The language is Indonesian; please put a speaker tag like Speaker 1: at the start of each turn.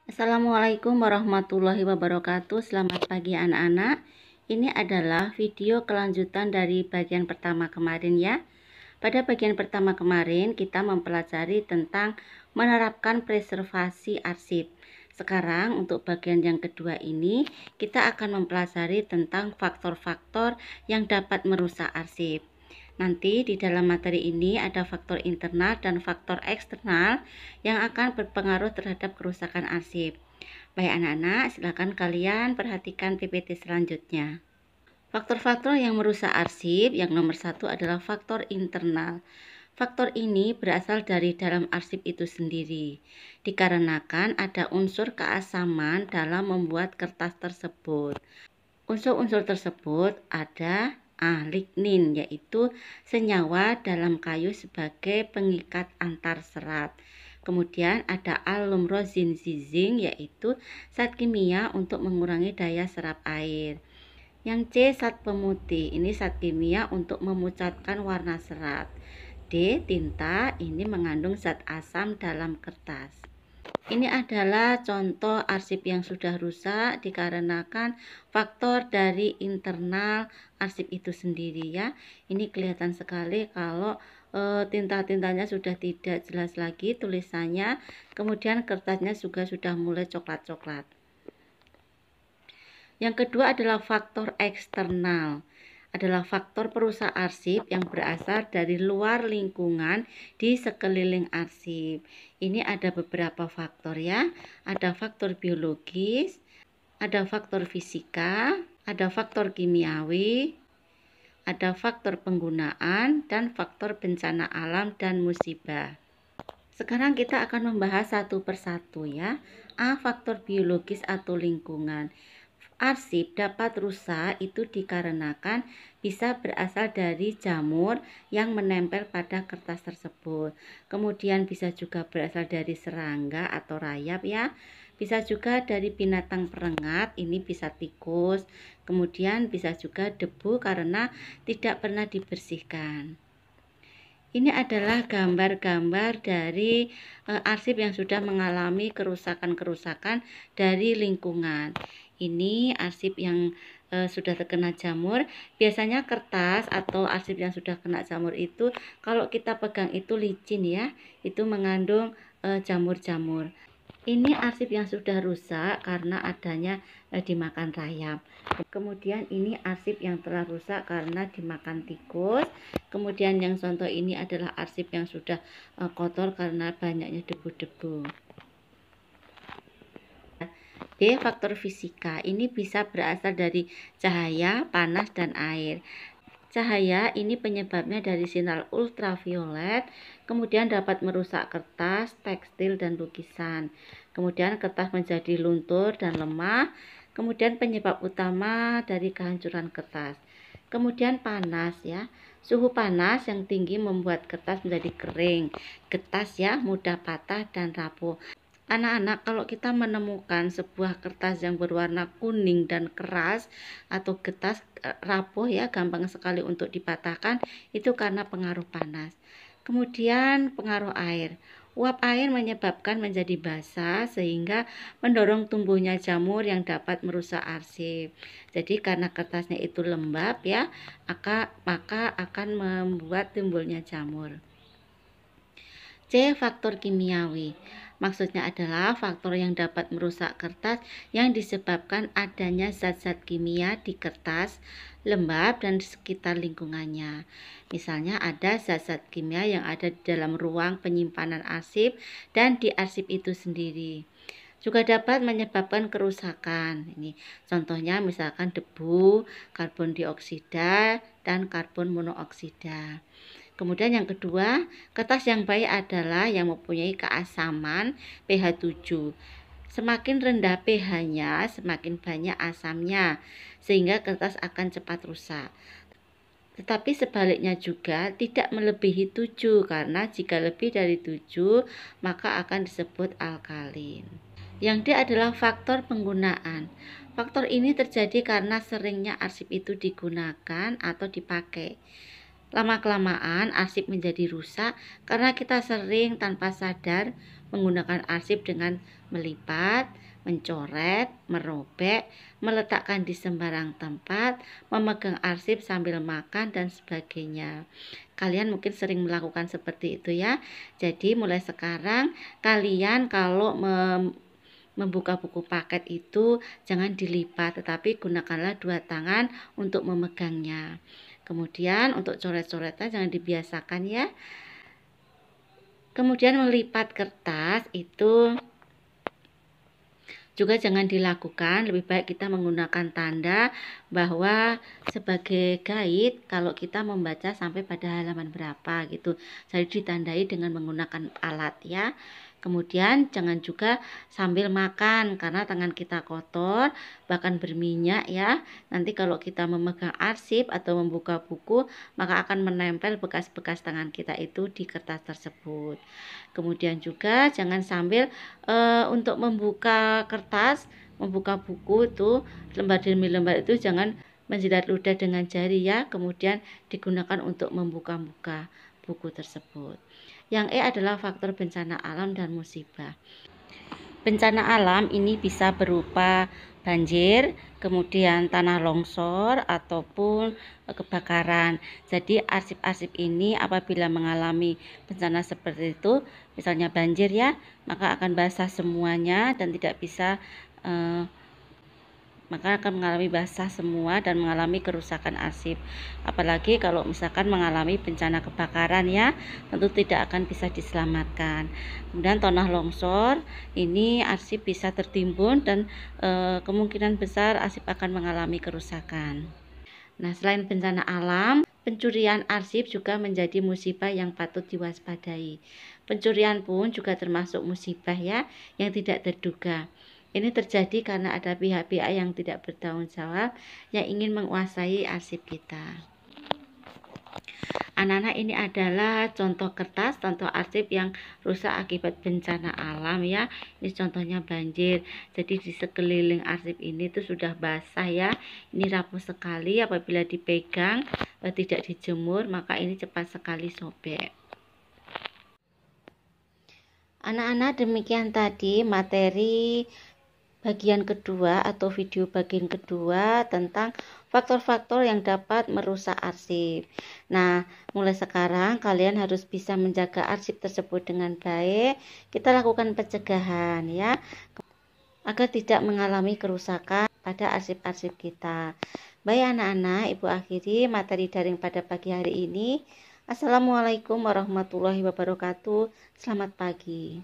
Speaker 1: Assalamualaikum warahmatullahi wabarakatuh. Selamat pagi anak-anak. Ini adalah video kelanjutan dari bagian pertama kemarin ya. Pada bagian pertama kemarin kita mempelajari tentang menerapkan preservasi arsip. Sekarang untuk bagian yang kedua ini kita akan mempelajari tentang faktor-faktor yang dapat merusak arsip. Nanti di dalam materi ini ada faktor internal dan faktor eksternal yang akan berpengaruh terhadap kerusakan arsip. Baik anak-anak, silakan kalian perhatikan PPT selanjutnya. Faktor-faktor yang merusak arsip yang nomor satu adalah faktor internal. Faktor ini berasal dari dalam arsip itu sendiri, dikarenakan ada unsur keasaman dalam membuat kertas tersebut. Unsur-unsur tersebut ada lignin, yaitu senyawa dalam kayu sebagai pengikat antar serat. Kemudian ada alumrozinzizing, yaitu zat kimia untuk mengurangi daya serap air. Yang C, zat pemutih, ini zat kimia untuk memucatkan warna serat. D, tinta, ini mengandung zat asam dalam kertas. Ini adalah contoh arsip yang sudah rusak dikarenakan faktor dari internal arsip itu sendiri ya. Ini kelihatan sekali kalau tinta-tintanya sudah tidak jelas lagi tulisannya, kemudian kertasnya juga sudah mulai coklat-coklat. Yang kedua adalah faktor eksternal. Adalah faktor perusak arsip yang berasal dari luar lingkungan di sekeliling arsip. Ini ada beberapa faktor ya. Ada faktor biologis, ada faktor fisika, ada faktor kimiawi, ada faktor penggunaan, dan faktor bencana alam dan musibah. Sekarang kita akan membahas satu persatu ya. A, faktor biologis atau lingkungan. Arsip dapat rusak itu dikarenakan bisa berasal dari jamur yang menempel pada kertas tersebut. Kemudian bisa juga berasal dari serangga atau rayap ya. Bisa juga dari binatang perengat, ini bisa tikus. Kemudian bisa juga debu karena tidak pernah dibersihkan. Ini adalah gambar-gambar dari arsip yang sudah mengalami kerusakan-kerusakan dari lingkungan. Ini arsip yang sudah terkena jamur. Biasanya kertas atau arsip yang sudah kena jamur itu kalau kita pegang itu licin ya, itu mengandung jamur-jamur. Ini arsip yang sudah rusak karena adanya dimakan rayap. Kemudian ini arsip yang telah rusak karena dimakan tikus. Kemudian yang contoh ini adalah arsip yang sudah kotor karena banyaknya debu-debu. D, faktor fisika. Ini bisa berasal dari cahaya, panas, dan air. Cahaya ini penyebabnya dari sinar ultraviolet, kemudian dapat merusak kertas, tekstil, dan lukisan. Kemudian kertas menjadi luntur dan lemah, kemudian penyebab utama dari kehancuran kertas. Kemudian panas ya, suhu panas yang tinggi membuat kertas menjadi kering, getas ya, mudah patah dan rapuh. Anak-anak, kalau kita menemukan sebuah kertas yang berwarna kuning dan keras atau getas rapuh ya, gampang sekali untuk dipatahkan, itu karena pengaruh panas. Kemudian pengaruh air. Uap air menyebabkan menjadi basah sehingga mendorong tumbuhnya jamur yang dapat merusak arsip. Jadi karena kertasnya itu lembab ya, maka akan membuat timbulnya jamur. C, faktor kimiawi. Maksudnya adalah faktor yang dapat merusak kertas yang disebabkan adanya zat-zat kimia di kertas, lembab, dan di sekitar lingkungannya. Misalnya ada zat-zat kimia yang ada di dalam ruang penyimpanan arsip dan di arsip itu sendiri. Juga dapat menyebabkan kerusakan. Ini contohnya misalkan debu, karbon dioksida, dan karbon monoksida. Kemudian yang kedua, kertas yang baik adalah yang mempunyai keasaman pH 7. Semakin rendah pH-nya, semakin banyak asamnya, sehingga kertas akan cepat rusak. Tetapi sebaliknya juga tidak melebihi 7, karena jika lebih dari 7, maka akan disebut alkalin. Yang D adalah faktor penggunaan. Faktor ini terjadi karena seringnya arsip itu digunakan atau dipakai. Lama-kelamaan arsip menjadi rusak karena kita sering tanpa sadar menggunakan arsip dengan melipat, mencoret, merobek, meletakkan di sembarang tempat, memegang arsip sambil makan, dan sebagainya. Kalian mungkin sering melakukan seperti itu ya. Jadi mulai sekarang kalian kalau membuka buku paket itu jangan dilipat, tetapi gunakanlah dua tangan untuk memegangnya. Kemudian untuk coret-coretnya jangan dibiasakan ya. Kemudian melipat kertas itu juga jangan dilakukan, lebih baik kita menggunakan tanda bahwa sebagai guide kalau kita membaca sampai pada halaman berapa gitu. Jadi ditandai dengan menggunakan alat ya. Kemudian jangan juga sambil makan karena tangan kita kotor bahkan berminyak ya. Nanti kalau kita memegang arsip atau membuka buku maka akan menempel bekas-bekas tangan kita itu di kertas tersebut. Kemudian juga jangan sambil untuk membuka kertas, membuka buku itu lembar demi lembar itu jangan menjilat ludah dengan jari ya. Kemudian digunakan untuk membuka-buka buku tersebut. Yang E adalah faktor bencana alam dan musibah. Bencana alam ini bisa berupa banjir, kemudian tanah longsor ataupun kebakaran. Jadi arsip-arsip ini apabila mengalami bencana seperti itu, misalnya banjir ya, maka akan basah semuanya dan tidak bisa maka akan mengalami basah semua dan mengalami kerusakan arsip. Apalagi kalau misalkan mengalami bencana kebakaran ya, tentu tidak akan bisa diselamatkan. Kemudian tanah longsor, ini arsip bisa tertimbun dan kemungkinan besar arsip akan mengalami kerusakan. Nah, selain bencana alam, pencurian arsip juga menjadi musibah yang patut diwaspadai. Pencurian pun juga termasuk musibah ya, yang tidak terduga. Ini terjadi karena ada pihak-pihak yang tidak bertanggung jawab yang ingin menguasai arsip kita. Anak-anak, ini adalah contoh kertas, contoh arsip yang rusak akibat bencana alam ya. Ini contohnya banjir. Jadi di sekeliling arsip ini tuh sudah basah ya. Ini rapuh sekali apabila dipegang, tidak dijemur, maka ini cepat sekali sobek. Anak-anak, demikian tadi materi bagian kedua atau video bagian kedua tentang faktor-faktor yang dapat merusak arsip. Nah, mulai sekarang kalian harus bisa menjaga arsip tersebut dengan baik. Kita lakukan pencegahan ya, agar tidak mengalami kerusakan pada arsip-arsip kita. Baik anak-anak, Ibu akhiri materi daring pada pagi hari ini. Assalamualaikum warahmatullahi wabarakatuh. Selamat pagi.